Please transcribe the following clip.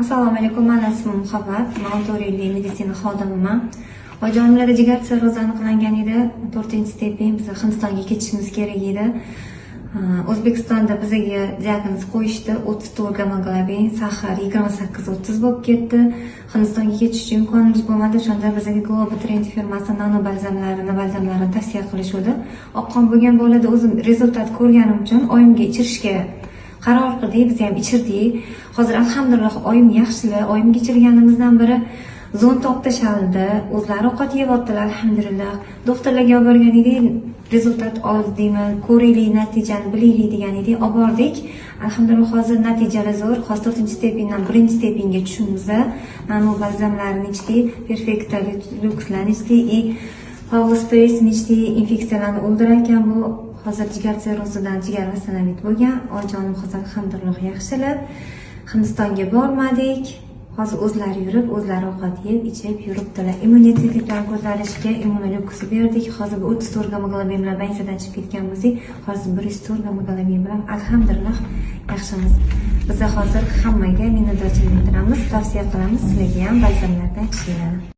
Assalomu alaykum, men ismim Muhabbat, men 4 yillik meditsina xodimiman. Ojonim jigar sirrozi aniqlangan edi. 4-stepen biz Hindistonga ketishimiz kerak edi. O'zbekistonda bizga diagnoz qo'yishdi, 34 gamoglobin, shakar 28-30 bo'lib ketdi. Hindistonga ketish uchun imkonimiz bo'lmadi. Shunda bizga Global Trend firmasi nano balzamlarini tavsiya qilishdi. Oqqon bo'lgan bo'ladi, o'zim rezultat ko'rganim uchun oyimga ichirishga qaror qildik, biz ham ichirdik. Hozir alhamdulillah oyim yaxshilar. Oyimga ichirganimizdan biri zon olib tashaldi. O'zlari ovqat yeyaptilar alhamdulillah. Doktorlarga olib borgan edik, rezultat oldingmi, ko'raylik, natijani bilaylik degan edik, olib bordik. Alhamdulillah hozir natijalar zo'r. Hozir 4-stependan 1-stepenga tushimiz. Nano balzamlarni ichdik, Perfecta Luxlarni ichdik, Power Space'ni ichdik, infeksiyalarni o'ldirar ekan bu. Hozir jigar sirrozidan jigar vastanavit bo'lgan. Ojonim hozir alhamdulillah yaxshilar. Hindistonga bormadik. Hozir o'zlari yurib, o'zlari ovqat yeb, ichib yuribdilar. Immunitetlarini ko'tarishiga immunolyuks berdik. Hozir 34 gamoglobin bilan bansadan chiqib ketgan bo'lsak, hozir 104 gamoglobin bilan alhamdulillah yaxshimiz. Biz hozir hammaga minnatdorchilik bildiramiz, tavsiya qilamiz sizlarga ham balzamlardan ichinglar.